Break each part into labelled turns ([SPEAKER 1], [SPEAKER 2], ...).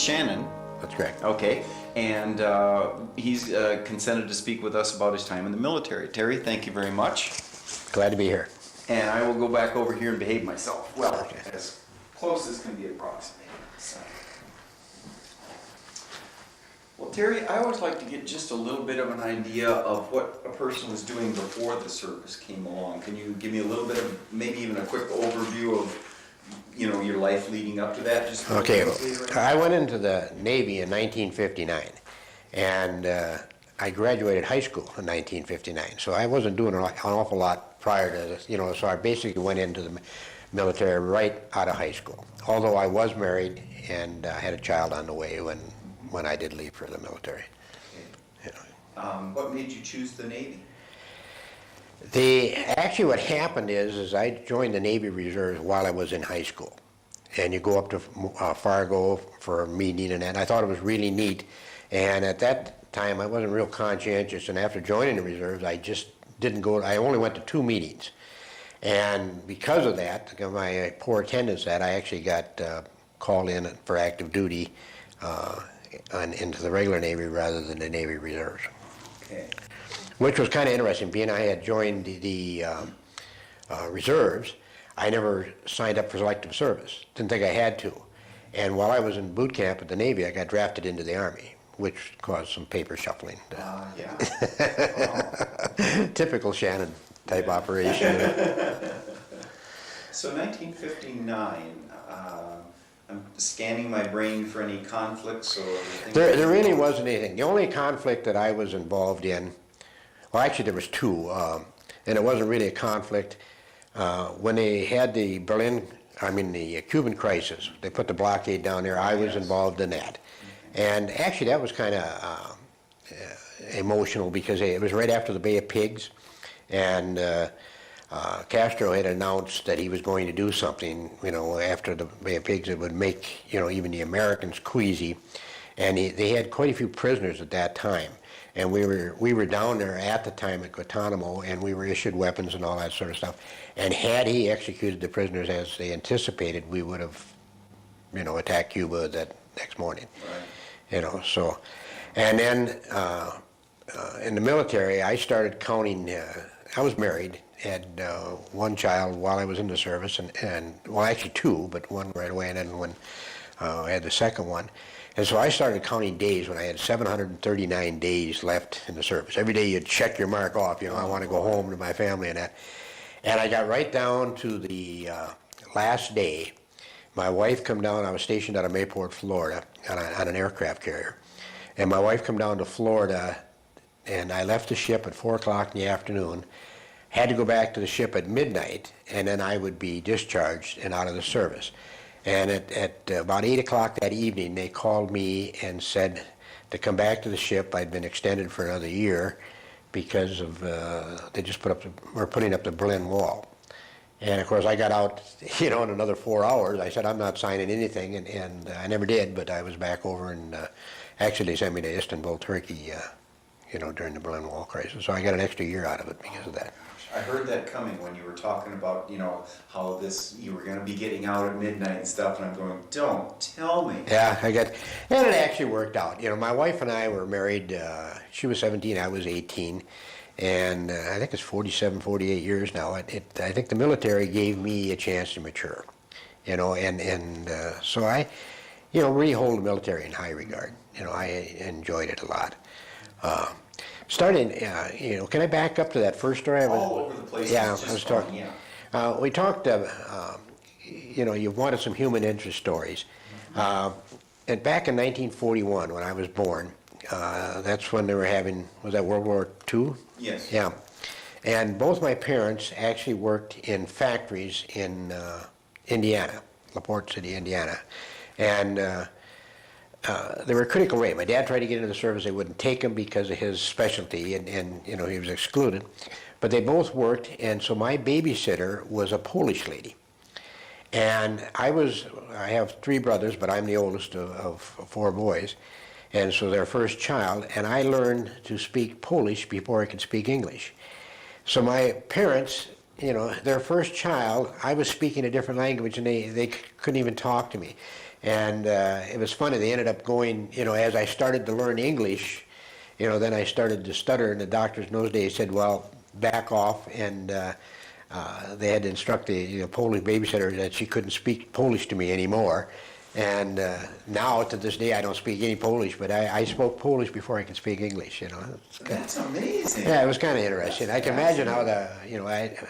[SPEAKER 1] Shannon.
[SPEAKER 2] That's correct.
[SPEAKER 1] Okay, and he's consented to speak with us about his time in the military. Terry, thank you very much.
[SPEAKER 2] Glad to be here.
[SPEAKER 1] And I will go back over here and behave myself. Well, as close as can be approximated. So. Well, Terry, I always like to get just a little bit of an idea of what a person was doing before the service came along. Can you give me a little bit of, maybe even a quick overview of, you know, your life leading up to that? Just
[SPEAKER 2] okay, I went into the Navy in 1959, and I graduated high school in 1959, so I wasn't doing an awful lot prior to this, you know, so I basically went into the military right out of high school, although I was married and had a child on the way when I did leave for the military.
[SPEAKER 1] Okay. You know. What made you choose the Navy?
[SPEAKER 2] Actually what happened is I joined the Navy Reserves while I was in high school. And you go up to Fargo for a meeting and that. And I thought it was really neat. And at that time I wasn't real conscientious, and after joining the Reserves I just didn't go, I only went to 2 meetings. And because of that, my poor attendance, that I actually got called in for active duty into the regular Navy rather than the Navy Reserves.
[SPEAKER 1] Okay.
[SPEAKER 2] Which was kind of interesting, being I had joined the Reserves. I never signed up for selective service. Didn't think I had to. And while I was in boot camp at the Navy, I got drafted into the Army, which caused some paper shuffling.
[SPEAKER 1] Yeah.
[SPEAKER 2] Typical Shannon type operation.
[SPEAKER 1] So 1959, I'm scanning my brain for any conflicts or anything.
[SPEAKER 2] There really wasn't anything. The only conflict that I was involved in, well, actually there was 2, and it wasn't really a conflict. When they had the the Cuban crisis, they put the blockade down there, I was involved in that. And actually that was kind of emotional because it was right after the Bay of Pigs, and Castro had announced that he was going to do something, you know, after the Bay of Pigs that would make, you know, even the Americans queasy. And they had quite a few prisoners at that time. And we were down there at the time at Guantanamo, and we were issued weapons and all that sort of stuff. And had he executed the prisoners as they anticipated, we would have, you know, attacked Cuba that next morning.
[SPEAKER 1] Right.
[SPEAKER 2] You know, so, and then in the military, I started counting. I was married, had 1 child while I was in the service, and well, actually 2, but 1 right away, and then when I had the second one. And so I started counting days when I had 739 days left in the service. Every day you'd check your mark off, you know, I want to go home to my family and that. And I got right down to the last day. My wife come down, I was stationed out of Mayport, Florida, on an aircraft carrier. And my wife come down to Florida, and I left the ship at 4 o'clock in the afternoon, had to go back to the ship at midnight, and then I would be discharged and out of the service. And at about 8 o'clock that evening, they called me and said to come back to the ship. I'd been extended for another year because of, they just were putting up the Berlin Wall. And of course I got out, you know, in another 4 hours. I said, I'm not signing anything, and I never did, but I was back over, and actually they sent me to Istanbul, Turkey, you know, during the Berlin Wall crisis. So I got an extra year out of it because of that.
[SPEAKER 1] I heard that coming when you were talking about, you know, how you were going to be getting out at midnight and stuff, and I'm going, don't tell me.
[SPEAKER 2] Yeah, and it actually worked out. You know, my wife and I were married, she was 17, I was 18, and I think it's 47, 48 years now. I think the military gave me a chance to mature, you know, and so I, you know, really hold the military in high regard. You know, I enjoyed it a lot. Starting, you know, can I back up to that first story?
[SPEAKER 1] All over the place.
[SPEAKER 2] Yeah, I was talking.
[SPEAKER 1] Yeah.
[SPEAKER 2] We talked, you know, you wanted some human interest stories. And back in 1941, when I was born, that's when they were having, was that World War II?
[SPEAKER 1] Yes.
[SPEAKER 2] Yeah. And both my parents actually worked in factories in Indiana, LaPorte City, Indiana. And they were a critical rate. My dad tried to get into the service. They wouldn't take him because of his specialty, and you know, he was excluded. But they both worked, and so my babysitter was a Polish lady. And I have 3 brothers, but I'm the oldest of 4 boys. And so their first child, and I learned to speak Polish before I could speak English. So my parents, you know, their first child, I was speaking a different language, and they couldn't even talk to me. And it was funny, they ended up going, as I started to learn English, then I started to stutter, and the doctors in those days said, well, back off, and they had to instruct the Polish babysitter that she couldn't speak Polish to me anymore. And now, to this day, I don't speak any Polish, but I spoke Polish before I could speak English,
[SPEAKER 1] That's amazing.
[SPEAKER 2] Yeah, it was kind of interesting. I can imagine how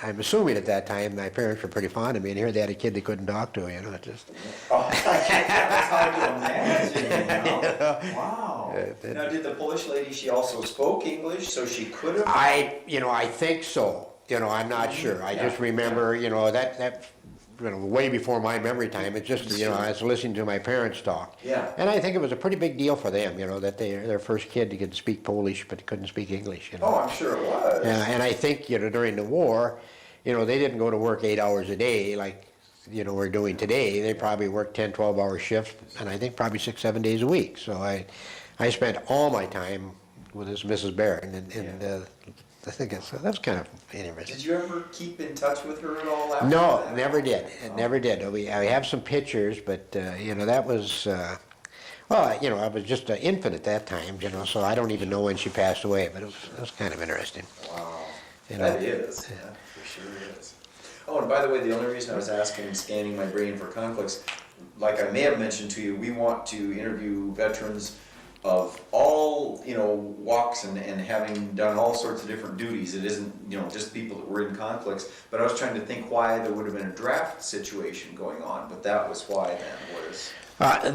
[SPEAKER 2] I'm assuming at that time my parents were pretty fond of me, and here they had a kid they couldn't talk to, it just...
[SPEAKER 1] Oh, that's hard to imagine, Wow. Now, did the Polish lady, she also spoke English, so she could have?
[SPEAKER 2] I think so. I'm not sure. I just remember, that way before my memory time. It's just, I was listening to my parents talk.
[SPEAKER 1] Yeah.
[SPEAKER 2] And I think it was a pretty big deal for them, that their first kid could speak Polish but couldn't speak English.
[SPEAKER 1] Oh, I'm sure it was.
[SPEAKER 2] And I think, during the war, they didn't go to work 8 hours a day like, we're doing today. They probably worked 10, 12-hour shifts, and I think probably 6, 7 days a week. So I spent all my time with this Mrs. Barron, and I think that's kind of interesting.
[SPEAKER 1] Did you ever keep in touch with her at all after
[SPEAKER 2] No,
[SPEAKER 1] that?
[SPEAKER 2] never did. Never did. I have some pictures, but that was I was just an infant at that time, so I don't even know when she passed away. But it was kind of interesting.
[SPEAKER 1] Wow, that is. Yeah, for sure is. Oh, and by the way, the only reason I was asking, scanning my brain for conflicts, like I may have mentioned to you, we want to interview veterans of all walks and having done all sorts of different duties. It isn't just people that were in conflicts. But I was trying to think why there would have been a draft situation going on. But that was why then was.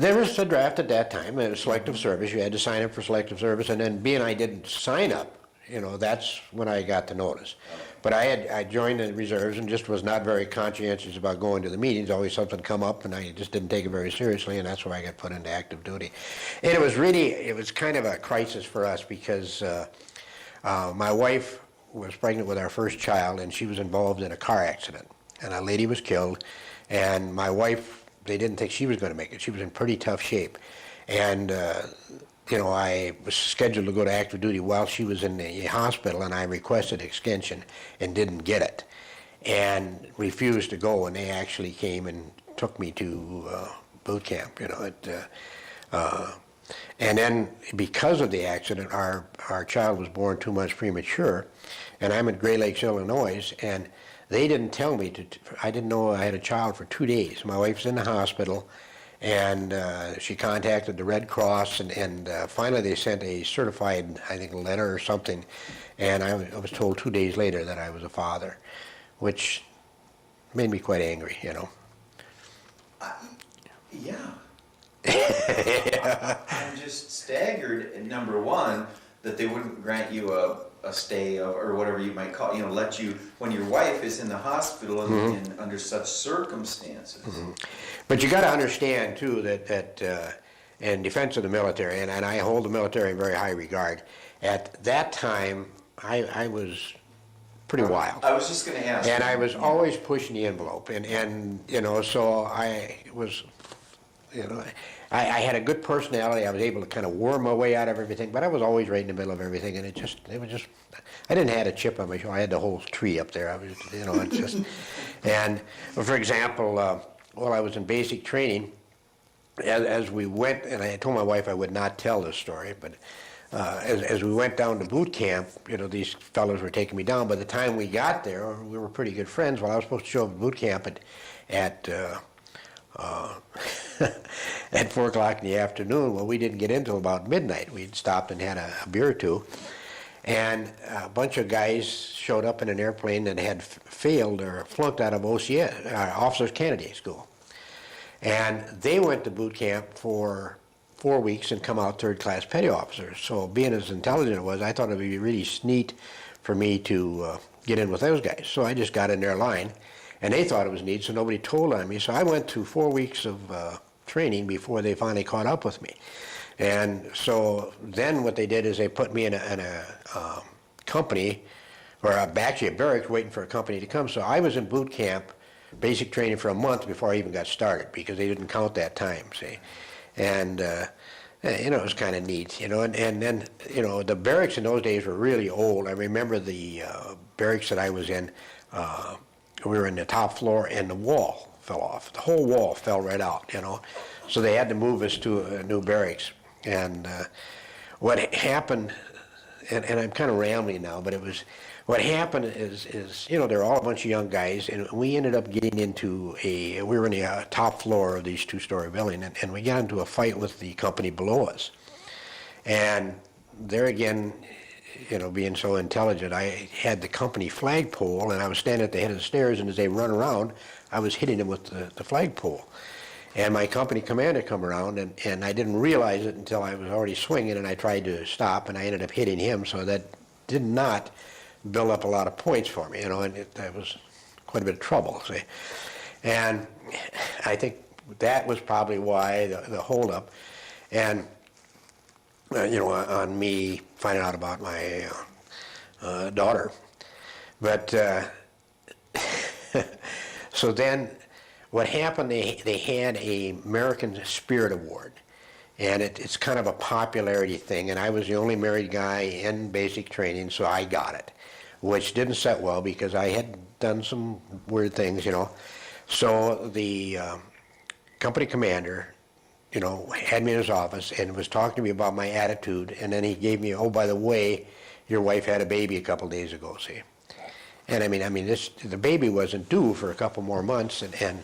[SPEAKER 2] There was a draft at that time. It was selective service. You had to sign up for selective service, and then being I didn't sign up, that's when I got the notice. But I joined the reserves and just was not very conscientious about going to the meetings. Always something come up, and I just didn't take it very seriously, and that's why I got put into active duty. And it was kind of a crisis for us because my wife was pregnant with our first child, and she was involved in a car accident, and a lady was killed, and my wife, they didn't think she was going to make it. She was in pretty tough shape, and I was scheduled to go to active duty while she was in the hospital, and I requested extension and didn't get it, and refused to go, and they actually came and took me to boot camp, and then because of the accident, our child was born 2 months premature, and I'm in Gray Lakes, Illinois, and they didn't tell me I didn't know I had a child for 2 days. My wife's in the hospital, and she contacted the Red Cross, and finally they sent a certified, I think, letter or something, and I was told 2 days later that I was a father, which made me quite angry,
[SPEAKER 1] Yeah. I'm just staggered, number one, that they wouldn't grant you a stay of, or whatever you might call, let you, when your wife is in the hospital and under such circumstances.
[SPEAKER 2] Mm-hmm. But you got to understand too that in defense of the military, and I hold the military in very high regard, at that time I was pretty wild.
[SPEAKER 1] I was just going to ask.
[SPEAKER 2] And I was always pushing the envelope, and so I was, I had a good personality. I was able to kind of worm my way out of everything, but I was always right in the middle of everything, and it was just, I didn't have a chip on my shoulder. I had the whole tree up there. I was, it's just, and for example, while I was in basic training, as we went, and I told my wife I would not tell this story, but as we went down to boot camp, these fellows were taking me down. By the time we got there, we were pretty good friends. Well, I was supposed to show up at boot camp at at 4 o'clock in the afternoon. Well, we didn't get in until about midnight. We'd stopped and had a beer or two. And a bunch of guys showed up in an airplane that had failed or flunked out of OCS, Officers Candidate School. And they went to boot camp for 4 weeks and come out third-class petty officers. So being as intelligent as I was, I thought it would be really neat for me to get in with those guys. So I just got in their line, and they thought it was neat, so nobody told on me. So I went through 4 weeks of training before they finally caught up with me. And so then what they did is they put me in a company, or actually a barracks, waiting for a company to come. So I was in boot camp, basic training, for a month before I even got started, because they didn't count that time, see. And it was kind of neat, and then, the barracks in those days were really old. I remember the barracks that I was in, we were in the top floor, and the wall fell off. The whole wall fell right out, So they had to move us to a new barracks. And what happened, and I'm kind of rambling now, but what happened is, you know, they're all a bunch of young guys, and we ended up getting into we were in the top floor of these two-story building, and we got into a fight with the company below us. And there again, you know, being so intelligent, I had the company flagpole, and I was standing at the head of the stairs, and as they run around, I was hitting them with the flagpole. And my company commander come around, and I didn't realize it until I was already swinging, and I tried to stop, and I ended up hitting him, so that did not build up a lot of points for me, you know, and that was quite a bit of trouble, see. And I think that was probably why the holdup, and you know, on me finding out about my daughter. But so then what happened, they had a American Spirit Award, and it's kind of a popularity thing, and I was the only married guy in basic training, so I got it, which didn't set well because I had done some weird things, you know. So the company commander, you know, had me in his office and was talking to me about my attitude, and then he gave me, oh, by the way, your wife had a baby a couple days ago, see. And I mean, the baby wasn't due for a couple more months, and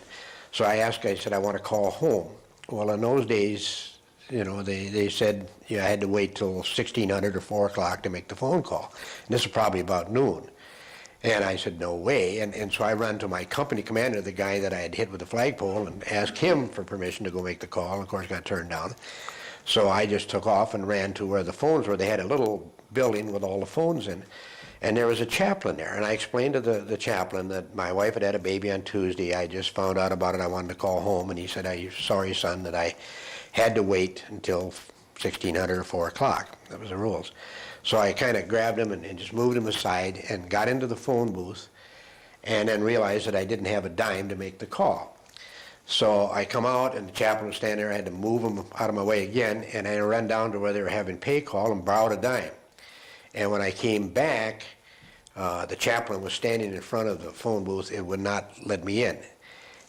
[SPEAKER 2] so I said, I want to call home. Well, in those days, you know, they said, yeah, I had to wait till 1600 or 4 o'clock to make the phone call. And this was probably about noon. And I said, no way. And so I ran to my company commander, the guy that I had hit with the flagpole, and asked him for permission to go make the call. Of course, got turned down. So I just took off and ran to where the phones were. They had a little building with all the phones in. And there was a chaplain there. And I explained to the chaplain that my wife had a baby on Tuesday. I just found out about it. I wanted to call home. And he said, I'm sorry, son, that I had to wait until 1600 or 4 o'clock. That was the rules. So I kind of grabbed him and just moved him aside and got into the phone booth, and then realized that I didn't have a dime to make the call. So I come out, and the chaplain was standing there. I had to move him out of my way again, and I ran down to where they were having pay call and borrowed a dime. And when I came back, the chaplain was standing in front of the phone booth and would not let me in.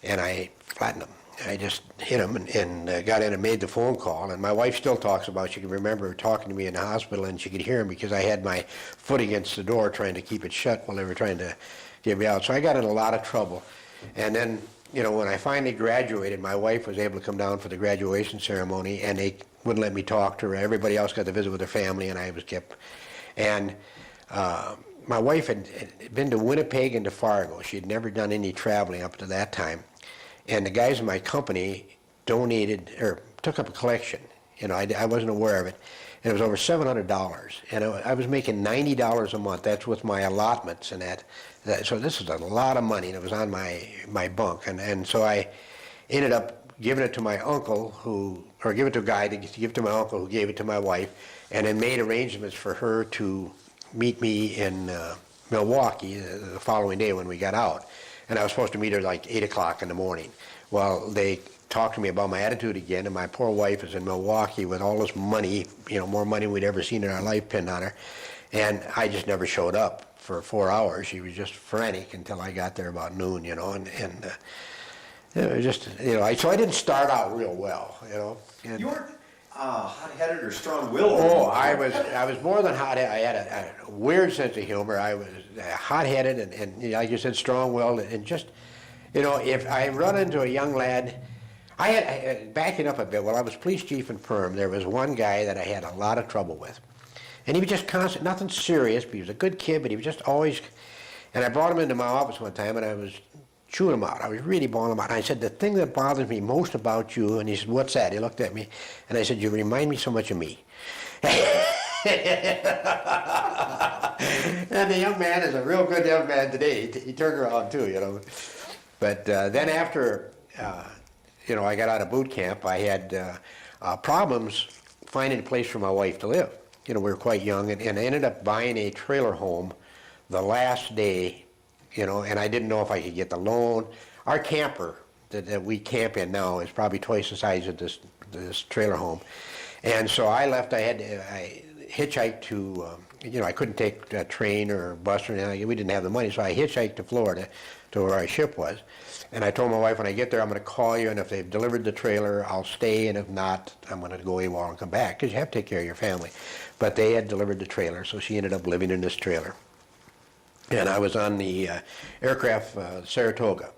[SPEAKER 2] And I flattened him. I just hit him and got in and made the phone call. And my wife still talks about, she can remember talking to me in the hospital, and she could hear him because I had my foot against the door trying to keep it shut while they were trying to get me out. So I got in a lot of trouble. And then, you know, when I finally graduated, my wife was able to come down for the graduation ceremony, and they wouldn't let me talk to her. Everybody else got to visit with their family, and I was kept. And my wife had been to Winnipeg and to Fargo. She had never done any traveling up to that time. And the guys in my company donated, or took up a collection. You know, I wasn't aware of it. And it was over $700. And I was making $90 a month. That's with my allotments and that. So this was a lot of money, and it was on my bunk. And so I ended up giving it to my uncle, or give it to a guy to give to my uncle, who gave it to my wife, and then made arrangements for her to meet me in Milwaukee the following day when we got out. And I was supposed to meet her like 8 o'clock in the morning. Well, they talked to me about my attitude again, and my poor wife is in Milwaukee with all this money, you know, more money we'd ever seen in our life pinned on her. And I just never showed up for 4 hours. She was just frantic until I got there about noon, you know, and it was just, you know, so I didn't start out real well, you know. And,
[SPEAKER 1] You weren't hot-headed or strong-willed.
[SPEAKER 2] oh, I was more than hot-headed. I had a weird sense of humor. I was hot-headed and you know, like you said, strong-willed, and just, you know, if I run into a young lad, I had, backing up a bit, while I was police chief in Perham, there was one guy that I had a lot of trouble with. And he was just constant, nothing serious, but he was a good kid, but he was just always, and I brought him into my office one time, and I was chewing him out. I was really bawling him out. And I said, the thing that bothers me most about you, and he said, what's that? He looked at me, and I said, you remind me so much of me. And the young man is a real good young man today. He turned around too, you know. But then after, you know, I got out of boot camp, I had problems finding a place for my wife to live. You know, we were quite young, and I ended up buying a trailer home the last day, you know, and I didn't know if I could get the loan. Our camper that we camp in now is probably twice the size of this trailer home. And so I left, hitchhiked to, I couldn't take a train or a bus or anything. We didn't have the money, so I hitchhiked to Florida to where our ship was. And I told my wife, when I get there, I'm going to call you, and if they've delivered the trailer, I'll stay, and if not, I'm going to go AWOL and come back, because you have to take care of your family. But they had delivered the trailer, so she ended up living in this trailer. And I was on the aircraft Saratoga,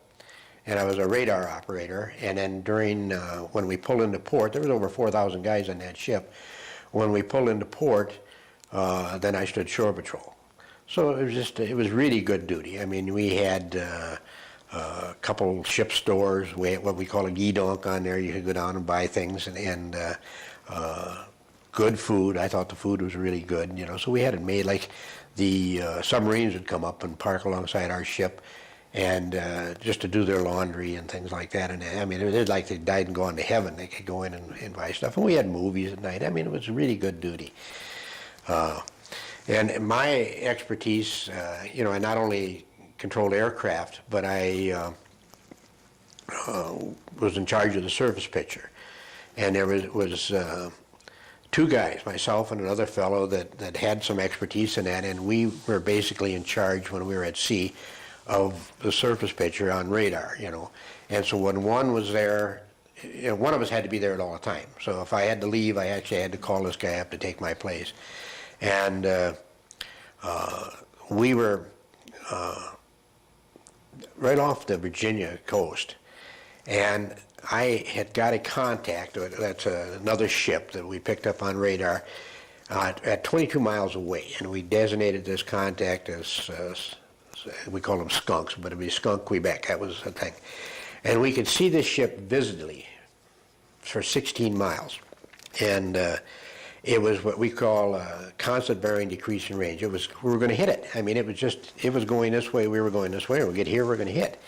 [SPEAKER 2] and I was a radar operator, and then during, when we pulled into port, there was over 4,000 guys on that ship. When we pulled into port, then I stood shore patrol. So it was really good duty. I mean, we had a couple ship stores. We had what we call a guidonk on there. You could go down and buy things, and good food. I thought the food was really good, so we had it made. Like the submarines would come up and park alongside our ship, and just to do their laundry and things like that. And I mean, it was like they died and gone to heaven. They could go in and buy stuff. And we had movies at night. I mean, it was really good duty. And my expertise, I not only controlled aircraft, but I was in charge of the surface picture. And there was two guys, myself and another fellow, that had some expertise in that, and we were basically in charge when we were at sea of the surface picture on radar, And so when one was there, one of us had to be there at all the time. So if I had to leave, I actually had to call this guy up to take my place. And we were right off the Virginia coast, and I had got a contact, that's another ship that we picked up on radar, at 22 miles away, and we designated this contact as, we call them skunks, but it'd be Skunk Quebec, that was the thing. And we could see this ship visibly for 16 miles, and it was what we call constant varying decreasing range. We were going to hit it. I mean, it was going this way, we were going this way, and we get here, we're going to hit.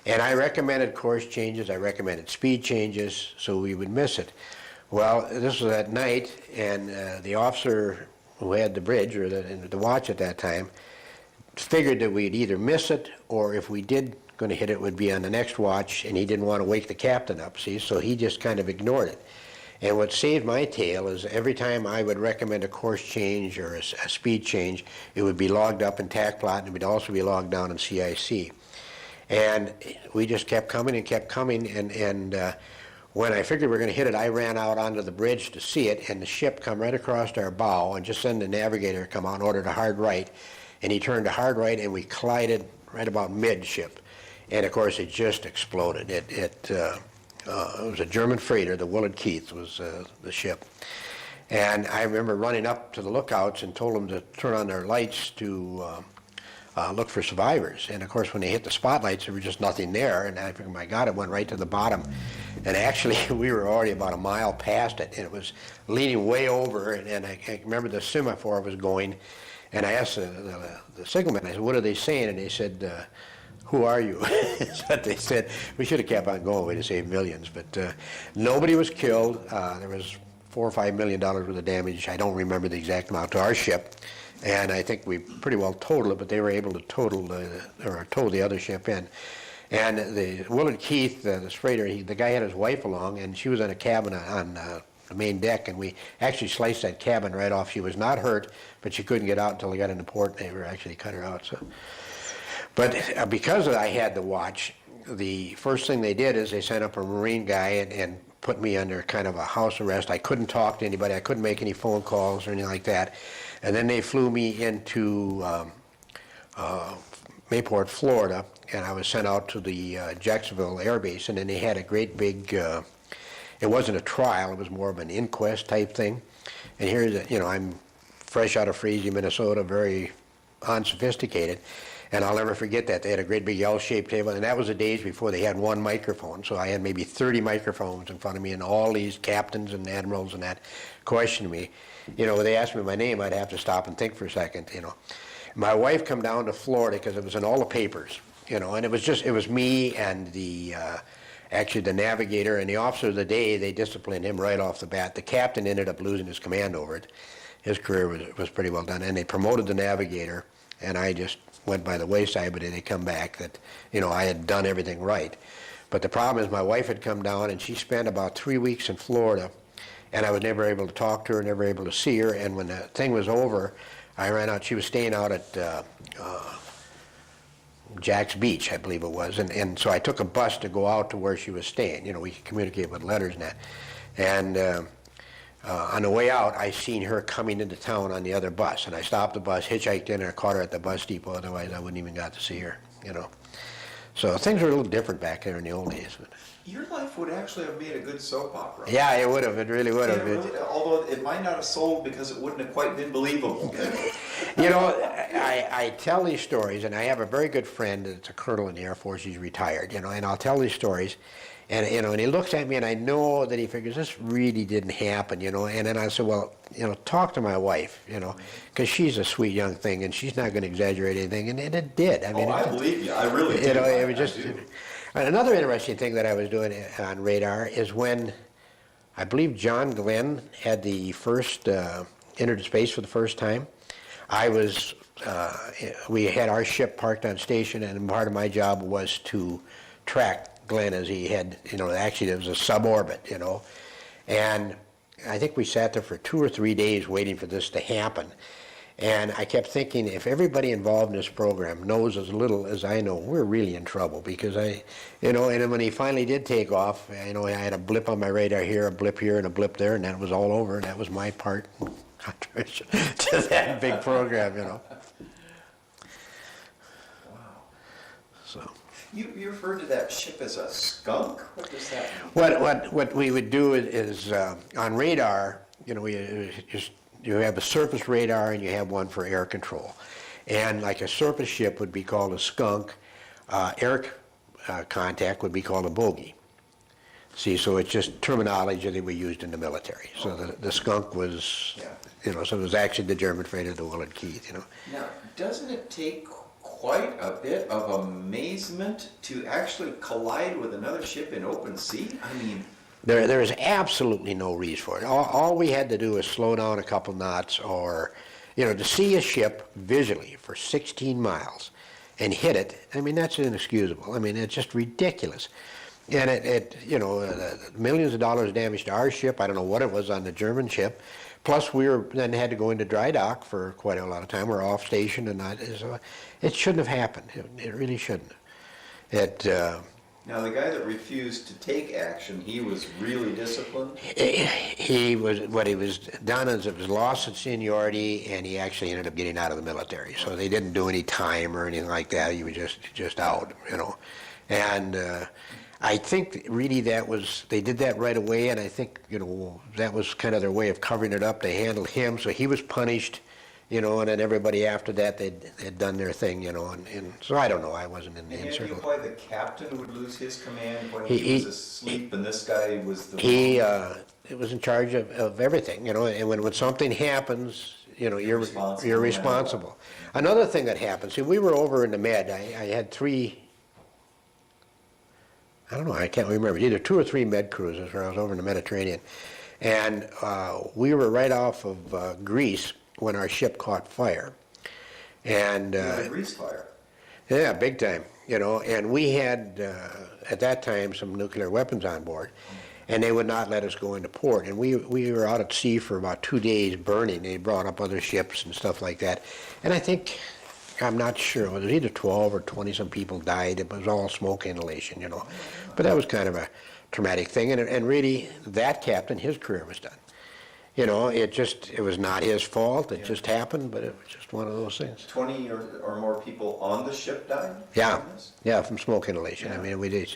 [SPEAKER 2] And I recommended course changes, I recommended speed changes, so we would miss it. Well, this was at night, and the officer who had the bridge, or the watch at that time, figured that we'd either miss it, or if we did going to hit it, it would be on the next watch, and he didn't want to wake the captain up, see, so he just kind of ignored it. And what saved my tail is every time I would recommend a course change or a speed change, it would be logged up in TAC plot, and it would also be logged down in CIC. And we just kept coming, and when I figured we were going to hit it, I ran out onto the bridge to see it, and the ship come right across our bow, and just then the navigator come out and ordered a hard right, and he turned to hard right, and we collided right about midship. And of course, it just exploded. It was a German freighter, the Willard Keith was the ship. And I remember running up to the lookouts and told them to turn on their lights to look for survivors. And of course, when they hit the spotlights, there was just nothing there. And I figured, my God, it went right to the bottom. And actually, we were already about a mile past it, and it was leaning way over. And I remember the semaphore was going, and I asked the signalman, I said, what are they saying? And they said, who are you? That's what they said. We should have kept on going, way to save millions. But nobody was killed. There was $4 or $5 million worth of damage. I don't remember the exact amount to our ship. And I think we pretty well totaled it, but they were able to tow the other ship in. And the Willard Keith, the freighter, the guy had his wife along, and she was in a cabin on the main deck, and we actually sliced that cabin right off. She was not hurt, but she couldn't get out until they got into port, and they were actually cut her out. So, but because I had the watch, the first thing they did is they sent up a Marine guy and put me under kind of a house arrest. I couldn't talk to anybody. I couldn't make any phone calls or anything like that. And then they flew me into Mayport, Florida, and I was sent out to the Jacksonville Air Base, and then they had a great big, it wasn't a trial, it was more of an inquest type thing. And here's, I'm fresh out of Frazee, Minnesota, very unsophisticated, and I'll never forget that. They had a great big L-shaped table, and that was the days before they had one microphone, so I had maybe 30 microphones in front of me, and all these captains and admirals and that questioned me. When they asked me my name, I'd have to stop and think for a second, My wife come down to Florida because it was in all the papers, and it was me and actually the navigator and the officer of the day. They disciplined him right off the bat. The captain ended up losing his command over it. His career was pretty well done, and they promoted the navigator, and I just went by the wayside, but they come back that, I had done everything right. But the problem is my wife had come down, and she spent about 3 weeks in Florida, and I was never able to talk to her, never able to see her, and when the thing was over, I ran out, she was staying out at Jack's Beach, I believe it was, and so I took a bus to go out to where she was staying. You know, we could communicate with letters and that. And on the way out, I seen her coming into town on the other bus, and I stopped the bus, hitchhiked in, and I caught her at the bus depot. Otherwise, I wouldn't even got to see her, you know. So things were a little different back there in the old days.
[SPEAKER 1] Your life would actually have made a good soap opera.
[SPEAKER 2] Yeah, it would have. It really would have.
[SPEAKER 1] Although it might not have sold because it wouldn't have quite been believable.
[SPEAKER 2] You know, I tell these stories, and I have a very good friend that's a colonel in the Air Force. He's retired, you know, and I'll tell these stories. And, you know, and he looks at me, and I know that he figures this really didn't happen, you know. And then I said, well, you know, talk to my wife, you know, because she's a sweet young thing, and she's not going to exaggerate anything. And it did. I mean,
[SPEAKER 1] I believe you. I really do.
[SPEAKER 2] You know, it was
[SPEAKER 1] I
[SPEAKER 2] just.
[SPEAKER 1] do.
[SPEAKER 2] Another interesting thing that I was doing on radar is when I believe John Glenn had the first entered space for the first time. I was. We had our ship parked on station, and part of my job was to track Glenn as he had, you know, actually there was a suborbit, you know, and I think we sat there for 2 or 3 days waiting for this to happen. And I kept thinking, if everybody involved in this program knows as little as I know, we're really in trouble, because you know, and then when he finally did take off, you know, I had a blip on my radar here, a blip here, and a blip there, and that was all over, and that was my part contribution to that big program, you know. So.
[SPEAKER 1] You referred to that ship as a skunk? What does that mean?
[SPEAKER 2] What we would do is on radar, you know, you have a surface radar and you have one for air control. And like a surface ship would be called a skunk, air contact would be called a bogey. See, so it's just terminology that we used in the military. So the skunk was, you know, so it was actually the German freighter, the Willard Keith, you know.
[SPEAKER 1] Now, doesn't it take quite a bit of amazement to actually collide with another ship in open sea? I mean,
[SPEAKER 2] there is absolutely no reason for it. All we had to do was slow down a couple knots, or, you know, to see a ship visually for 16 miles and hit it. I mean, that's inexcusable. I mean, it's just ridiculous. And it you know, millions of dollars damage to our ship. I don't know what it was on the German ship. Plus, we then had to go into dry dock for quite a lot of time. We're off station, and it shouldn't have happened. It really shouldn't.
[SPEAKER 1] Now, the guy that refused to take action, he was really disciplined?
[SPEAKER 2] He was, what he was done is it was loss of seniority, and he actually ended up getting out of the military. So they didn't do any time or anything like that. He was just out, you know. And I think really they did that right away, and I think, you know, that was kind of their way of covering it up. They handled him, so he was punished, you know, and then everybody after that, they'd done their thing, you know, and so I don't know, I wasn't in the inner circle.
[SPEAKER 1] Why the captain would lose his command when he was asleep and this guy was the...
[SPEAKER 2] He was in charge of everything, you know, and when something happens, you know, you're responsible. Another thing that happened, see, we were over in the Med, I had 3... I don't know, I can't remember, either 2 or 3 Med cruises where I was over in the Mediterranean. And we were right off of Greece when our ship caught fire. And
[SPEAKER 1] Grease fire?
[SPEAKER 2] Yeah, big time, you know, and we had, at that time, some nuclear weapons on board, and they would not let us go into port. And we were out at sea for about 2 days burning. They brought up other ships and stuff like that. And I think, I'm not sure, it was either 12 or 20 some people died. It was all smoke inhalation, you know. But that was kind of a traumatic thing, and really, that captain, his career was done. You know, it was not his fault, it just happened, but it was just one of those things.
[SPEAKER 1] 20 or more people on the ship died?
[SPEAKER 2] Yeah, from smoke inhalation. Yeah. I mean, we did,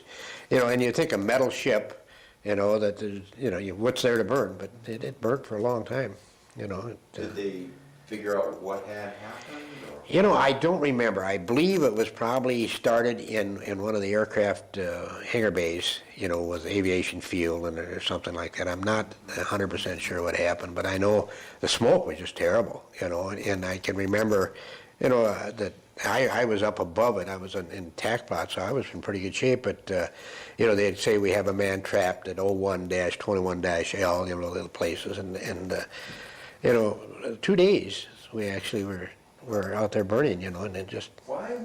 [SPEAKER 2] you know, and you think a metal ship, you know, that, you know, what's there to burn, but it burnt for a long time, you know.
[SPEAKER 1] Did they figure out what had happened? Or?
[SPEAKER 2] You know, I don't remember. I believe it was probably started in one of the aircraft hangar bays, you know, with aviation fuel or something like that. I'm not 100% sure what happened, but I know the smoke was just terrible, you know, and I can remember, you know, that I was up above it. I was in TACPOT, so I was in pretty good shape, but, you know, they'd say we have a man trapped at 01-21-L, you know, little places, and you know, 2 days we actually were out there burning, you know, and it just...
[SPEAKER 1] Why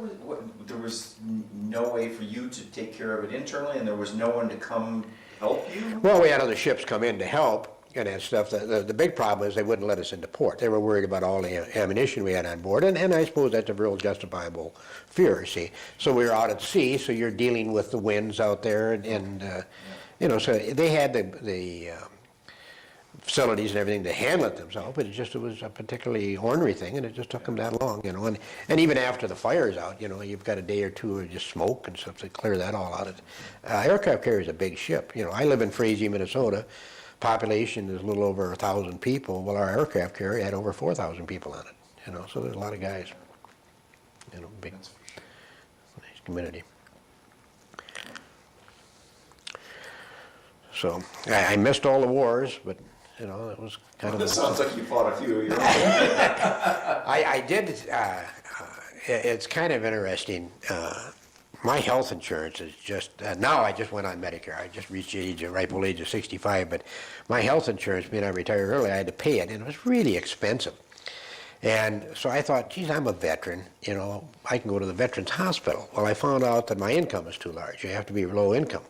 [SPEAKER 1] there was no way for you to take care of it internally, and there was no one to come help you?
[SPEAKER 2] Well, we had other ships come in to help, and that stuff. The big problem is they wouldn't let us into port. They were worried about all the ammunition we had on board, and I suppose that's a real justifiable fear, see. So we were out at sea, so you're dealing with the winds out there, you know, so they had the facilities and everything to handle it themselves, but it was a particularly ornery thing, and it just took them that long, you know. And even after the fire's out, you know, you've got a day or two of just smoke and stuff to clear that all out. Aircraft carrier is a big ship. You know, I live in Frazee, Minnesota. Population is a little over 1,000 people. Well, our aircraft carrier had over 4,000 people on it, you know, so there's a lot of guys. You know, big, nice community. So I missed all the wars, but you know, it was kind of.
[SPEAKER 1] It sounds like you fought a few of your own.
[SPEAKER 2] I did. It's kind of interesting. My health insurance is just now. I just went on Medicare. I just reached the rightful age of 65. But my health insurance, being I retired early, I had to pay it, and it was really expensive. And so I thought, geez, I'm a veteran. You know, I can go to the Veterans Hospital. Well, I found out that my income is too large. You have to be low income.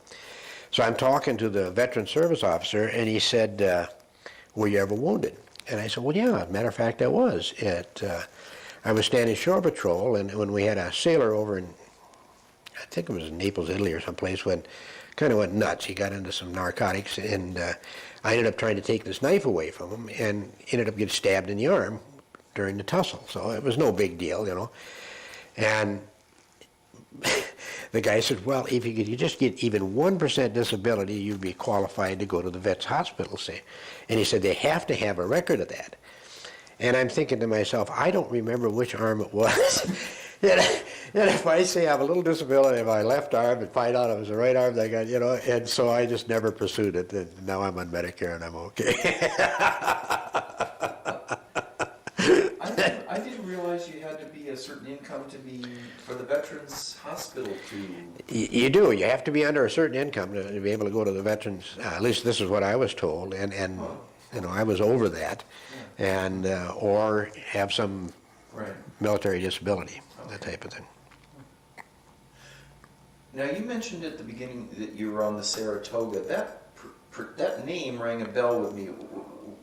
[SPEAKER 2] So I'm talking to the Veteran Service Officer, and he said, were you ever wounded? And I said, well, yeah, as a matter of fact, I was. I was standing shore patrol, and when we had a sailor over in, I think it was in Naples, Italy or someplace, kind of went nuts. He got into some narcotics, and I ended up trying to take this knife away from him, and ended up getting stabbed in the arm during the tussle. So it was no big deal, you know. And the guy said, well, if you could just get even 1% disability, you'd be qualified to go to the vet's hospital, say. And he said, they have to have a record of that. And I'm thinking to myself, I don't remember which arm it was. and if I say I have a little disability in my left arm and find out it was the right arm that I got, you know, and so I just never pursued it. And now I'm on Medicare and I'm okay.
[SPEAKER 1] I didn't realize you had to be a certain income to be for the Veterans Hospital to.
[SPEAKER 2] You do. You have to be under a certain income to be able to go to the veterans. At least this is what I was told, and you know, I was over that, and or have some military disability, that type of thing.
[SPEAKER 1] Now you mentioned at the beginning that you were on the Saratoga. That name rang a bell with me.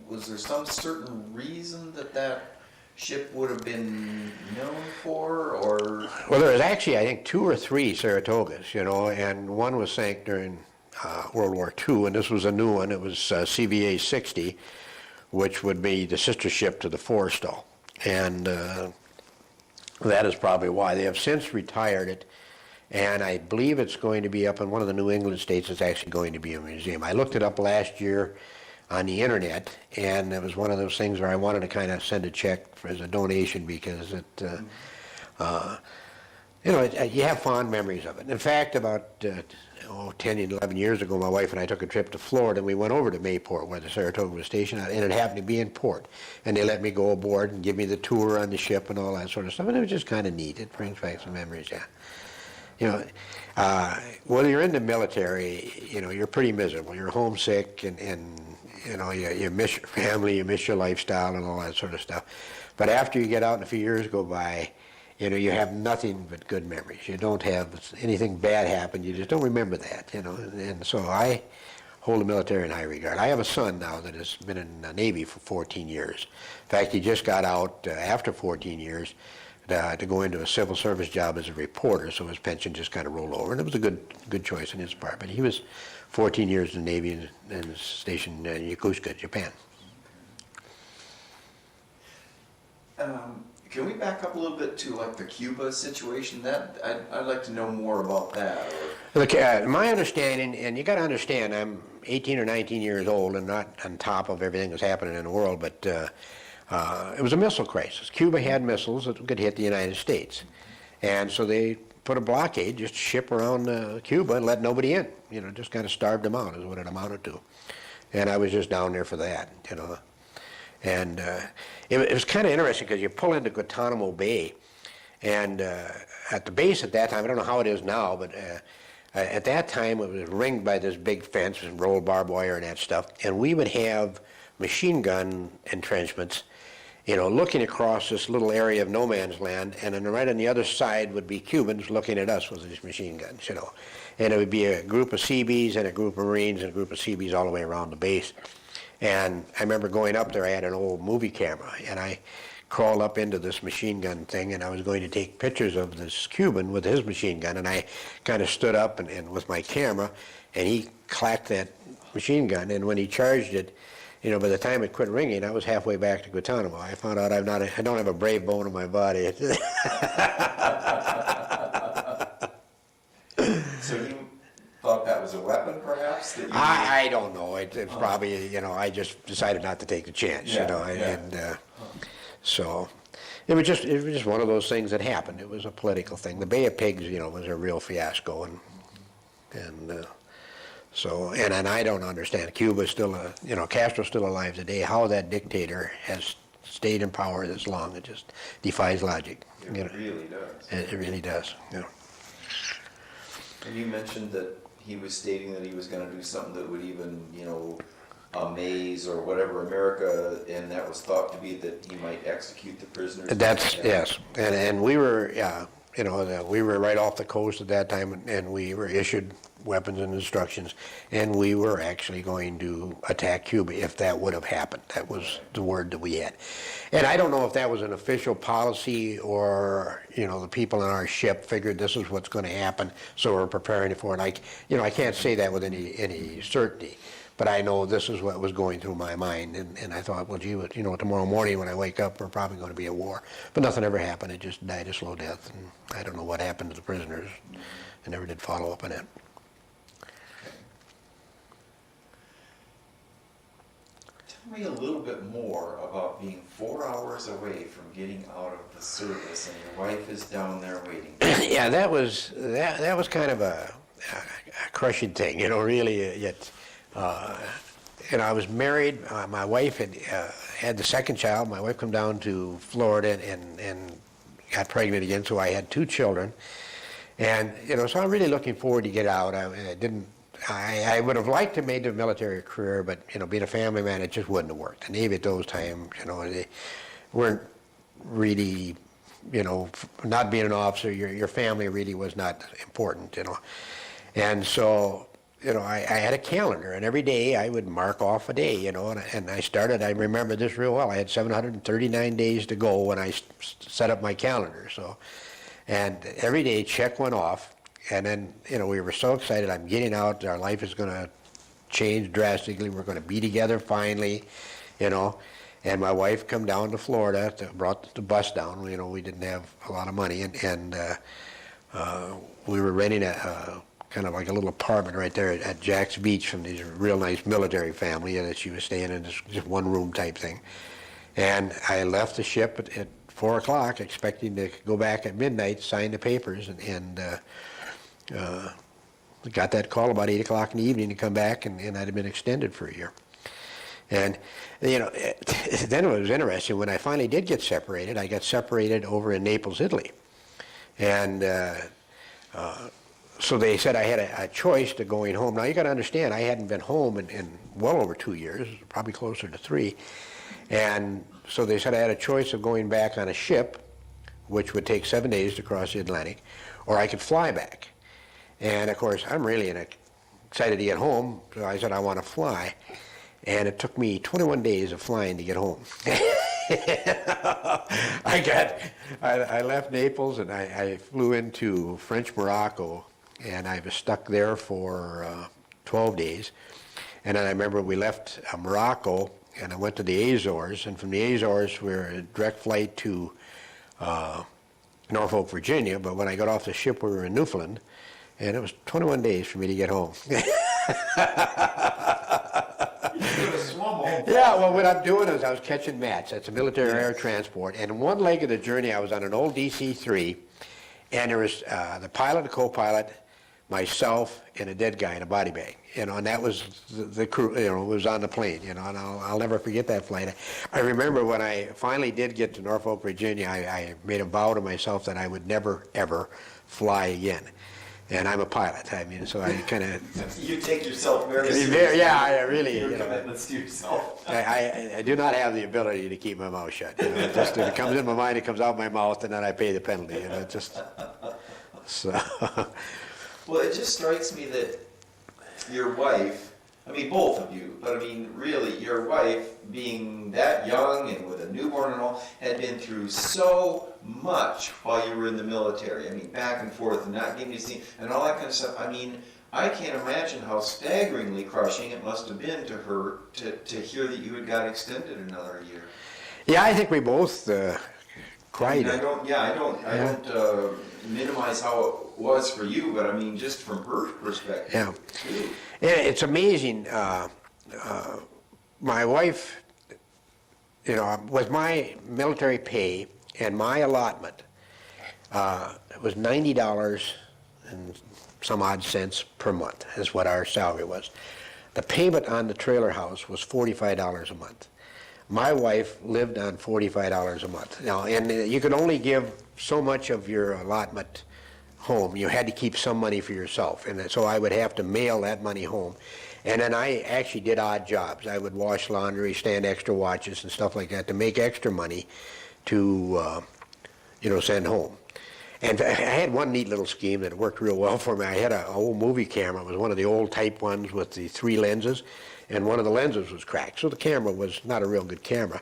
[SPEAKER 1] Was there some certain reason that ship would have been known for, or? Well,
[SPEAKER 2] there was actually, I think, 2 or 3 Saratogas, you know, and one was sank during World War II, and this was a new one. It was CVA 60, which would be the sister ship to the Forrestal, and that is probably why. They have since retired it, and I believe it's going to be up in one of the New England states. It's actually going to be a museum. I looked it up last year on the internet, and it was one of those things where I wanted to kind of send a check as a donation because it, you know, you have fond memories of it. In fact, about 10, 11 years ago, my wife and I took a trip to Florida, and we went over to Mayport, where the Saratoga was stationed, and it happened to be in port. And they let me go aboard and give me the tour on the ship and all that sort of stuff, and it was just kind of neat. It brings back some memories, yeah. You know, when you're in the military, you know, you're pretty miserable. You're homesick, and you know, you miss your family, you miss your lifestyle and all that sort of stuff. But after you get out and a few years go by, you know, you have nothing but good memories. You don't have anything bad happen. You just don't remember that, you know. And so I hold the military in high regard. I have a son now that has been in the Navy for 14 years. In fact, he just got out after 14 years to go into a civil service job as a reporter, so his pension just kind of rolled over. And it was a good choice on his part. But he was 14 years in the Navy and stationed in Yokosuka, Japan.
[SPEAKER 1] Can we back up a little bit to like the Cuba situation? I'd like to know more about that.
[SPEAKER 2] Look, my understanding, and you got to understand, I'm 18 or 19 years old and not on top of everything that's happening in the world, but it was a missile crisis. Cuba had missiles that could hit the United States, and so they put a blockade, just ship around Cuba and let nobody in. You know, just kind of starved them out is what it amounted to. And I was just down there for that, you know. And it was kind of interesting because you pull into Guantanamo Bay, and at the base at that time, I don't know how it is now, but at that time it was ringed by this big fence and rolled barbed wire and that stuff, and we would have machine gun entrenchments, you know, looking across this little area of no man's land, and then right on the other side would be Cubans looking at us with these machine guns, you know. And it would be a group of Seabees and a group of Marines and a group of Seabees all the way around the base. And I remember going up there, I had an old movie camera, and I crawled up into this machine gun thing, and I was going to take pictures of this Cuban with his machine gun, and I kind of stood up and with my camera, and he clacked that machine gun, and when he charged it, by the time it quit ringing, I was halfway back to Guantanamo. I found out I don't have a brave bone in my body.
[SPEAKER 1] So you thought that was a weapon, perhaps? That you
[SPEAKER 2] I don't know. It's probably, I just decided not to take the chance, and so it was just one of those things that happened. It was a political thing. The Bay of Pigs, was a real fiasco, and I don't understand. Cuba's still Castro's still alive today. How that dictator has stayed in power this long, it just defies logic.
[SPEAKER 1] It really does.
[SPEAKER 2] It really does.
[SPEAKER 1] And you mentioned that he was stating that he was going to do something that would even, amaze or whatever America, and that was thought to be that he might execute the prisoners.
[SPEAKER 2] Yes, and we were, we were right off the coast at that time, and we were issued weapons and instructions, and we were actually going to attack Cuba if that would have happened. That was the word that we had. And I don't know if that was an official policy or, the people on our ship figured this is what's going to happen, so we're preparing for it. I can't say that with any certainty, but I know this is what was going through my mind, and I thought, well, gee, tomorrow morning when I wake up, we're probably going to be at war. But nothing ever happened. It just died a slow death, and I don't know what happened to the prisoners. I never did follow up on it.
[SPEAKER 1] Tell me a little bit more about being 4 hours away from getting out of the service, and your wife is down there waiting.
[SPEAKER 2] Yeah, that was kind of a crushing thing, really. I was married. My wife had the second child. My wife come down to Florida and got pregnant again, so I had 2 children. And, so I'm really looking forward to get out. I would have liked to have made a military career, but, being a family man, it just wouldn't have worked. The Navy at those times, they weren't really, not being an officer, your family really was not important, And so, I had a calendar, and every day I would mark off a day, and I remember this real well. I had 739 days to go when I set up my calendar, so, and every day check one off. And then, we were so excited. I'm getting out. Our life is going to change drastically. We're going to be together finally, And my wife come down to Florida, brought the bus down. We didn't have a lot of money, and we were renting a kind of like a little apartment right there at Jack's Beach from this real nice military family that she was staying in, just one room type thing. And I left the ship at 4 o'clock, expecting to go back at midnight, sign the papers, and got that call about 8 o'clock in the evening to come back, and I'd have been extended for a year. And, then it was interesting. When I finally did get separated, I got separated over in Naples, Italy. And so they said I had a choice to going home. Now, you got to understand, I hadn't been home in well over 2 years, probably closer to 3. And so they said I had a choice of going back on a ship, which would take 7 days to cross the Atlantic, or I could fly back. And of course, I'm really excited to get home, so I said I want to fly. And it took me 21 days of flying to get home. I left Naples and I flew into French Morocco, and I was stuck there for 12 days. And then I remember we left Morocco and I went to the Azores, and from the Azores we were a direct flight to Norfolk, Virginia, but when I got off the ship we were in Newfoundland, and it was 21 days for me to get home. Yeah, well, what I'm doing is I was catching mats. That's a military air transport. And one leg of the journey, I was on an old DC-3, and there was the pilot, the co-pilot, myself, and a dead guy in a body bag. And that was the crew, was on the plane, and I'll never forget that flight. I remember when I finally did get to Norfolk, Virginia, I made a vow to myself that I would never, ever fly again. And I'm a pilot. I mean, so I kind of...
[SPEAKER 1] You take yourself very seriously.
[SPEAKER 2] Yeah, I really...
[SPEAKER 1] Your commitments to yourself.
[SPEAKER 2] I do not have the ability to keep my mouth shut. Just if it comes in my mind, it comes out my mouth, and then I pay the penalty. So...
[SPEAKER 1] Well, it just strikes me that your wife, I mean, both of you, but I mean, really, your wife, being that young and with a newborn and all, had been through so much while you were in the military. I mean, back and forth and not getting to see, and all that kind of stuff. I mean, I can't imagine how staggeringly crushing it must have been to her to hear that you had got extended another year.
[SPEAKER 2] Yeah, I think we both cried.
[SPEAKER 1] I don't minimize how it was for you, but I mean, just from her perspective.
[SPEAKER 2] Yeah.
[SPEAKER 1] Too.
[SPEAKER 2] Yeah, it's amazing. My wife, with my military pay and my allotment, it was $90 and some odd cents per month is what our salary was. The payment on the trailer house was $45 a month. My wife lived on $45 a month. Now, and you could only give so much of your allotment home. You had to keep some money for yourself, and so I would have to mail that money home. And then I actually did odd jobs. I would wash laundry, stand extra watches and stuff like that to make extra money to, send home. And I had one neat little scheme that worked real well for me. I had an old movie camera. It was one of the old type ones with the 3 lenses, and one of the lenses was cracked. So the camera was not a real good camera.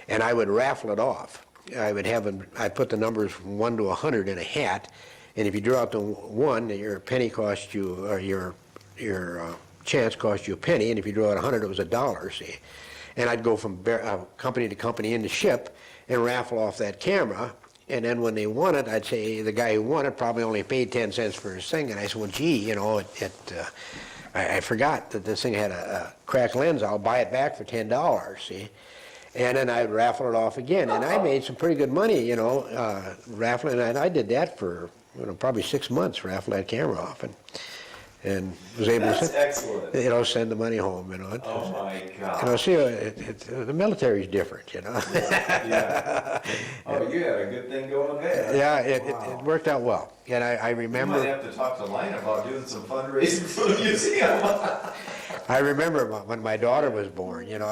[SPEAKER 2] And I would raffle it off. I put the numbers from 1 to 100 in a hat, and if you drew out the 1, your penny cost you, or your chance cost you a penny, and if you drew out 100, it was $1, see. And I'd go from company to company in the ship and raffle off that camera, and then when they won it, I'd say the guy who won it probably only paid 10 cents for his thing, and I said, well, gee, I forgot that this thing had a cracked lens. I'll buy it back for $10, see. And then I'd raffle it off again, and I made some pretty good money, raffling, and I did that for probably 6 months, raffle that camera off, and was able to send the money home,
[SPEAKER 1] Oh my God.
[SPEAKER 2] See, the military's different,
[SPEAKER 1] Yeah. Oh, you had a good thing going there.
[SPEAKER 2] Yeah, it worked out well, and I remember.
[SPEAKER 1] You might have to talk to Lina about doing some fundraising for the museum.
[SPEAKER 2] I remember when my daughter was born, and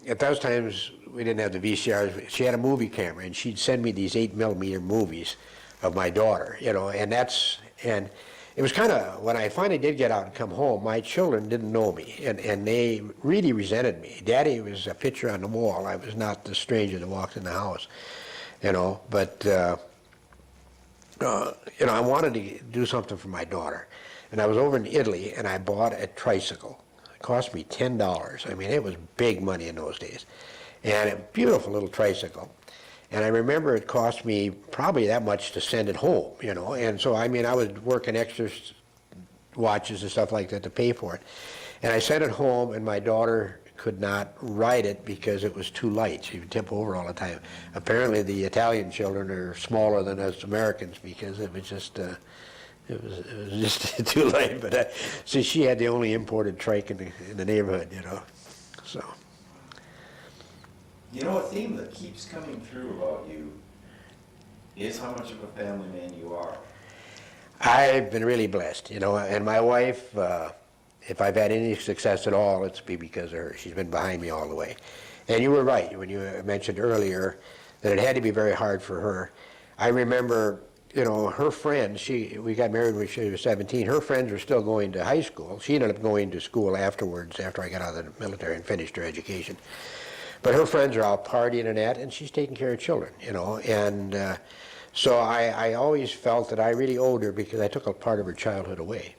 [SPEAKER 2] at those times we didn't have the VCRs. She had a movie camera, and she'd send me these 8mm movies of my daughter, and it was kind of, when I finally did get out and come home, my children didn't know me, and they really resented me. Daddy was a picture on the wall. I was not the stranger that walked in the house, but I wanted to do something for my daughter, and I was over in Italy, and I bought a tricycle. It cost me $10. I mean, it was big money in those days, and a beautiful little tricycle. And I remember it cost me probably that much to send it home, and so, I was working extra watches and stuff like that to pay for it. And I sent it home, and my daughter could not ride it because it was too light. She would tip over all the time. Apparently the Italian children are smaller than us Americans because it was just too light. But see, she had the only imported trike in the neighborhood, so.
[SPEAKER 1] A theme that keeps coming through about you is how much of a family man you are.
[SPEAKER 2] I've been really blessed, and my wife, if I've had any success at all, it's because of her. She's been behind me all the way. And you were right when you mentioned earlier that it had to be very hard for her. I remember, her friends, we got married when she was 17. Her friends were still going to high school. She ended up going to school afterwards, after I got out of the military and finished her education. But her friends are out partying and that, and she's taking care of children, and so I always felt that I really owed her because I took a part of her childhood away.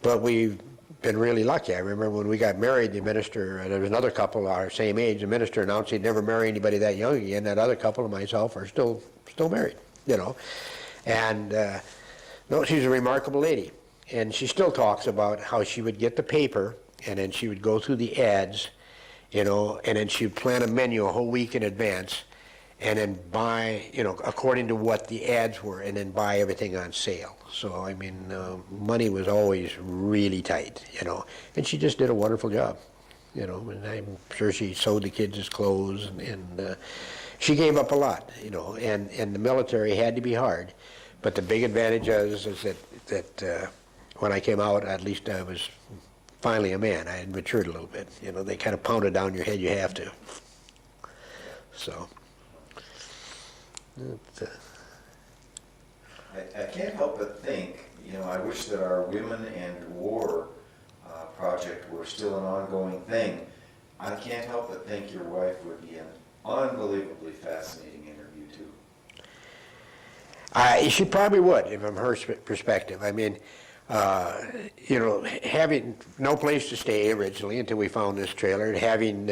[SPEAKER 2] But we've been really lucky. I remember when we got married, the minister, there was another couple our same age, the minister announced he'd never marry anybody that young again. That other couple and myself are still married, And no, she's a remarkable lady. And she still talks about how she would get the paper, and then she would go through the ads, and then she'd plan a menu a whole week in advance, and then buy, according to what the ads were, and then buy everything on sale. So, money was always really tight, and she just did a wonderful job, and I'm sure she sewed the kids' clothes, and she gave up a lot, and the military had to be hard, but the big advantage is that when I came out, at least I was finally a man. I had matured a little bit. They kind of pounded down your head, you have to. So.
[SPEAKER 1] I can't help but think, I wish that our women and war project were still an ongoing thing, I can't help but think your wife would be an unbelievably fascinating interview too.
[SPEAKER 2] She probably would, if from her perspective. I mean, having no place to stay originally until we found this trailer, and having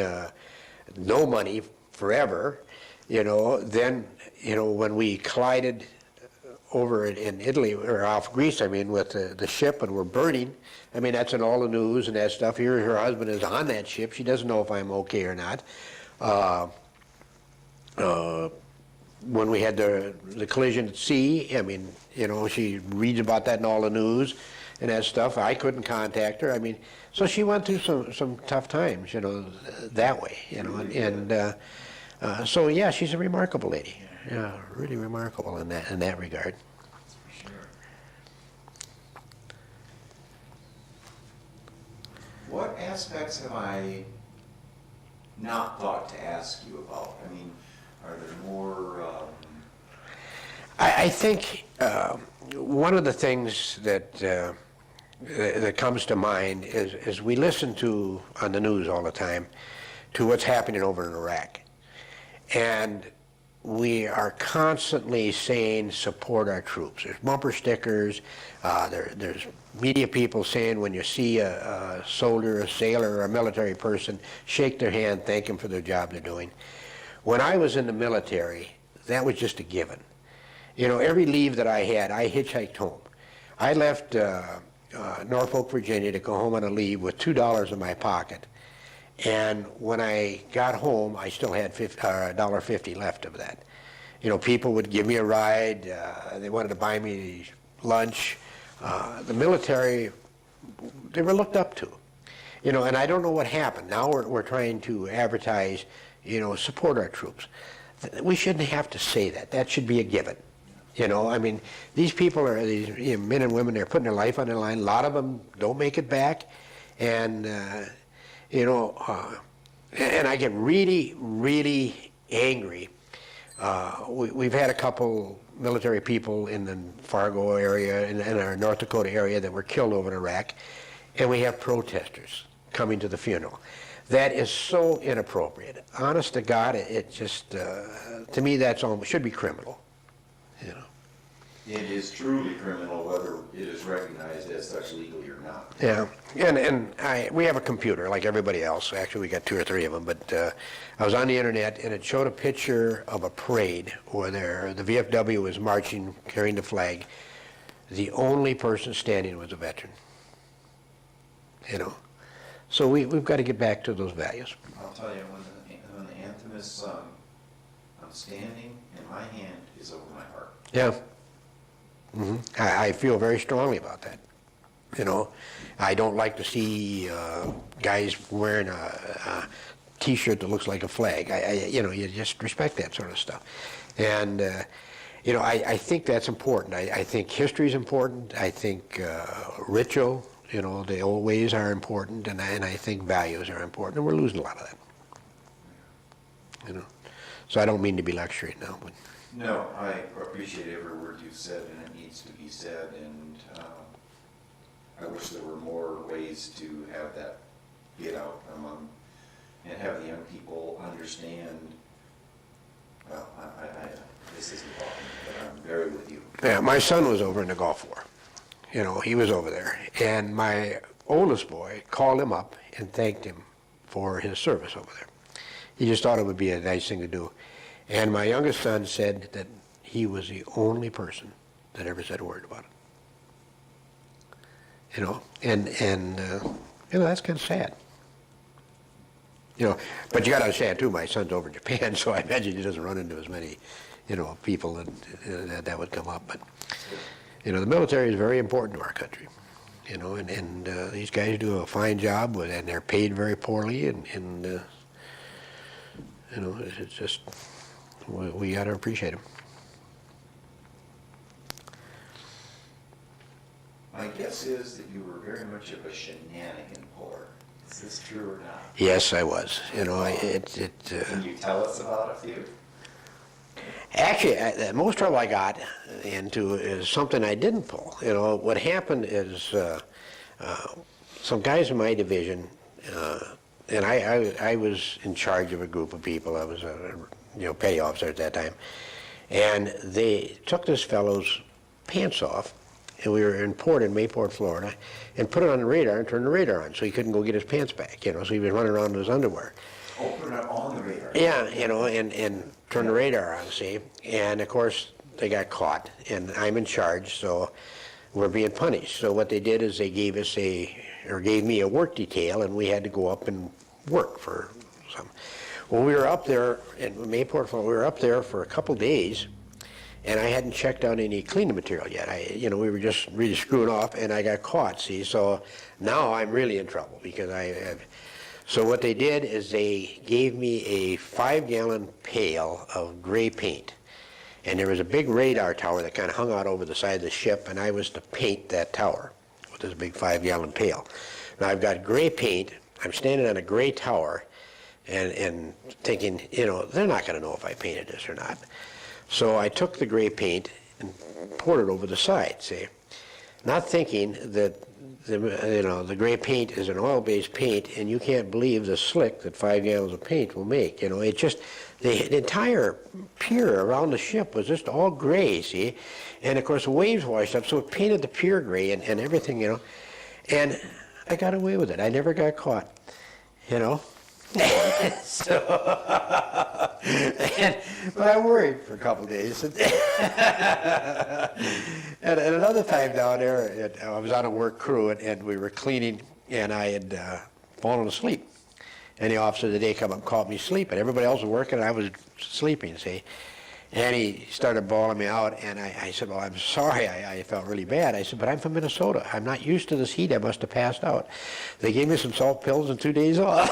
[SPEAKER 2] no money forever, then, when we collided over in Italy, or off Greece, I mean, with the ship, and we're burning, I mean, that's in all the news and that stuff. Here, her husband is on that ship. She doesn't know if I'm okay or not. When we had the collision at sea, I mean, she reads about that in all the news and that stuff. I couldn't contact her. I mean, so she went through some tough times, that way, and so yeah, she's a remarkable lady. Yeah, really remarkable in that regard.
[SPEAKER 1] For sure. What aspects have I not thought to ask you about? I mean, are there more?
[SPEAKER 2] I think one of the things that comes to mind is we listen to on the news all the time to what's happening over in Iraq, and we are constantly saying support our troops. There's bumper stickers. There's media people saying when you see a soldier, a sailor, or a military person, shake their hand, thank them for their job they're doing. When I was in the military, that was just a given. Every leave that I had, I hitchhiked home. I left Norfolk, Virginia to go home on a leave with $2 in my pocket. And when I got home, I still had $1.50 left of that. People would give me a ride. They wanted to buy me lunch. The military, they were looked up to. And I don't know what happened. Now we're trying to advertise, support our troops. We shouldn't have to say that. That should be a given. I mean, these people are, these men and women, they're putting their life on the line. A lot of them don't make it back. And, and I get really, really angry. We've had a couple military people in the Fargo area, in our North Dakota area, that were killed over in Iraq, and we have protesters coming to the funeral. That is so inappropriate. Honest to God, it just, to me, that's almost, should be criminal.
[SPEAKER 1] It is truly criminal whether it is recognized as such legally or not.
[SPEAKER 2] Yeah, and we have a computer like everybody else. Actually, we got 2 or 3 of them, but I was on the internet, and it showed a picture of a parade where the VFW was marching, carrying the flag. The only person standing was a veteran. So we've got to get back to those values.
[SPEAKER 1] I'll tell you, when the anthem is sung, I'm standing and my hand is over my heart.
[SPEAKER 2] Yeah. Mm-hmm. I feel very strongly about that. I don't like to see guys wearing a T-shirt that looks like a flag. You just respect that sort of stuff. And, I think that's important. I think history is important. I think ritual, the old ways are important, and I think values are important, and we're losing a lot of that. So I don't mean to be lecturing now, but.
[SPEAKER 1] No, I appreciate every word you've said, and it needs to be said, and I wish there were more ways to have that get out among, and have the young people understand, well, this isn't talking, but I'm very with you.
[SPEAKER 2] Yeah, my son was over in the Gulf War. He was over there, and my oldest boy called him up and thanked him for his service over there. He just thought it would be a nice thing to do. And my youngest son said that he was the only person that ever said a word about it. And that's kind of sad. But you got to understand too, my son's over in Japan, so I imagine he doesn't run into as many, people that would come up. But, the military is very important to our country, and these guys do a fine job, and they're paid very poorly, and it's just, we got to appreciate them.
[SPEAKER 1] My guess is that you were very much of a shenanigan puller. Is this true or not?
[SPEAKER 2] Yes, I was.
[SPEAKER 1] Can you tell us about a few?
[SPEAKER 2] Actually, the most trouble I got into is something I didn't pull. What happened is some guys in my division, and I was in charge of a group of people. I was a petty officer at that time, and they took this fellow's pants off, and we were in Mayport, Florida, and put it on the radar and turned the radar on, so he couldn't go get his pants back. So he was running around in his underwear.
[SPEAKER 1] Oh, put it on the radar.
[SPEAKER 2] Yeah, and turn the radar on, see? And of course, they got caught, and I'm in charge, so we're being punished. So what they did is they gave me a work detail, and we had to go up and work for some. Well, we were up there in Mayport, we were up there for a couple days, and I hadn't checked out any cleaning material yet. We were just really screwing off, and I got caught, see? So now I'm really in trouble because so what they did is they gave me a 5-gallon pail of gray paint. And there was a big radar tower that kind of hung out over the side of the ship, and I was to paint that tower with this big 5-gallon pail. Now I've got gray paint, I'm standing on a gray tower, and thinking, they're not going to know if I painted this or not. So I took the gray paint and poured it over the side, see? Not thinking that the gray paint is an oil-based paint, and you can't believe the slick that 5 gallons of paint will make. It just, the entire pier around the ship was just all gray, see? And of course the waves washed up, so it painted the pier gray and everything, And I got away with it. I never got caught, But I worried for a couple of days. And another time down there, I was on a work crew, and we were cleaning, and I had fallen asleep. And the officer of the day come up and caught me sleeping. Everybody else was working, and I was sleeping, see? And he started bawling me out, and I said, well, I'm sorry, I felt really bad. I said, but I'm from Minnesota. I'm not used to this heat. I must have passed out. They gave me some salt pills and 2 days off.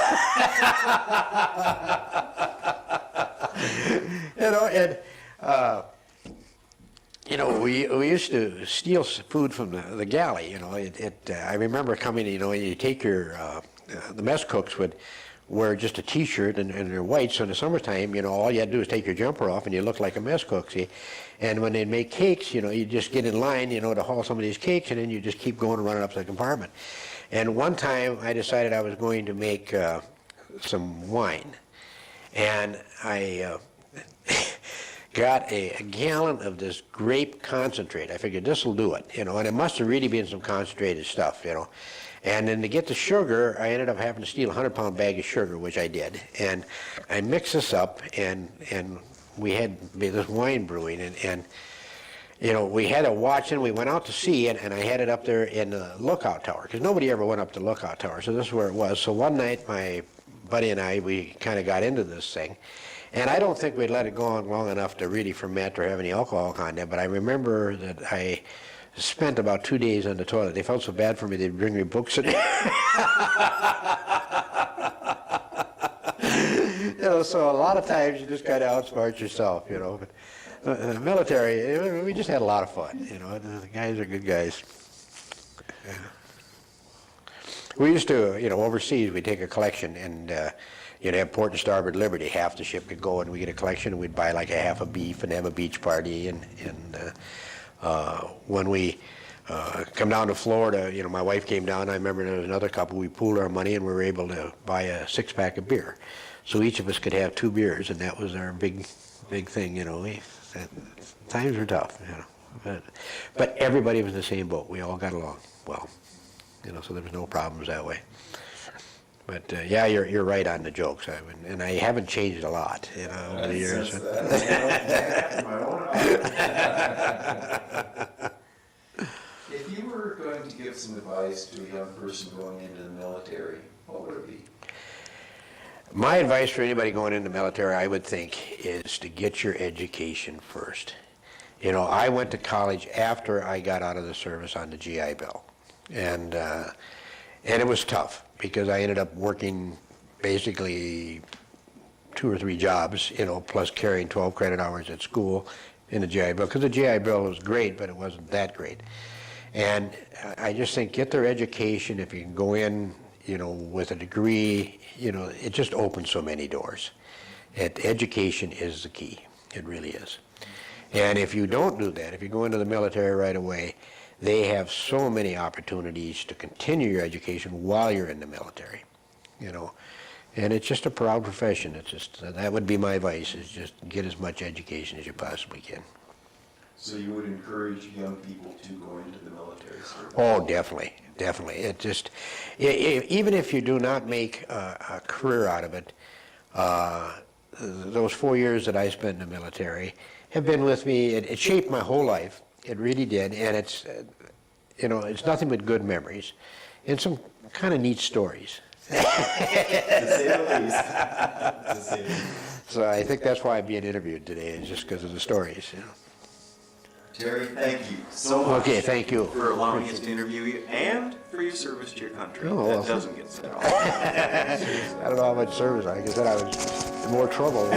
[SPEAKER 2] We used to steal food from the galley. I remember coming. You take your the mess cooks would wear just a T-shirt and they're white. So in the summertime, all you had to do is take your jumper off and you look like a mess cook. See, and when they'd make cakes, you just get in line, to haul some of these cakes, and then you just keep going and running up to the compartment. And one time, I decided I was going to make some wine, and I got a gallon of this grape concentrate. I figured this will do it, and it must have really been some concentrated stuff, And then to get the sugar, I ended up having to steal a 100-pound bag of sugar, which I did. And I mixed this up, and we had this wine brewing, and we had a watch, and we went out to sea, and I had it up there in the lookout tower, because nobody ever went up the lookout tower, so this is where it was. So one night, my buddy and I, we kind of got into this thing, and I don't think we'd let it go on long enough to really ferment or have any alcohol content, but I remember that I spent about 2 days on the toilet. They felt so bad for me, they'd bring me books in. So a lot of times you just got to outsmart yourself, But the military, we just had a lot of fun, The guys are good guys. Yeah. We used to, overseas, we'd take a collection, and you'd have port and starboard liberty. Half the ship could go, and we get a collection, and we'd buy like a half a beef and have a beach party, and when we come down to Florida, my wife came down. I remember there was another couple. We pooled our money, and we were able to buy a 6-pack of beer. So each of us could have 2 beers, and that was our big thing. Times were tough, But everybody was in the same boat. We all got along well, So there was no problems that way. But yeah, you're right on the jokes, and I haven't changed a lot, over the years.
[SPEAKER 1] If you were going to give some advice to a young person going into the military, what would it be?
[SPEAKER 2] My advice for anybody going into the military, I would think, is to get your education first. I went to college after I got out of the service on the GI Bill, and it was tough because I ended up working basically 2 or 3 jobs, plus carrying 12 credit hours at school in the GI Bill, because the GI Bill was great, but it wasn't that great. And I just think get their education. If you can go in, with a degree, it just opens so many doors. Education is the key. It really is. And if you don't do that, if you go into the military right away, they have so many opportunities to continue your education while you're in the military, you know. And it's just a proud profession. It's just, that would be my advice, is just get as much education as you possibly can.
[SPEAKER 1] So you would encourage young people to go into the military service?
[SPEAKER 2] Oh, definitely, definitely. It just, even if you do not make a career out of it, those 4 years that I spent in the military have been with me. It shaped my whole life. It really did. And it's, you know, it's nothing but good memories and some kind of neat stories.
[SPEAKER 1] To say the least. To say the least.
[SPEAKER 2] So I think that's why I'm being interviewed today, is just because of the stories, you know.
[SPEAKER 1] Terry, thank you so much.
[SPEAKER 2] Okay, thank you.
[SPEAKER 1] For allowing us to interview you and for your service to your country.
[SPEAKER 2] Oh, well.
[SPEAKER 1] That doesn't get said often.
[SPEAKER 2] I don't know how much service, like I said, I was in more trouble.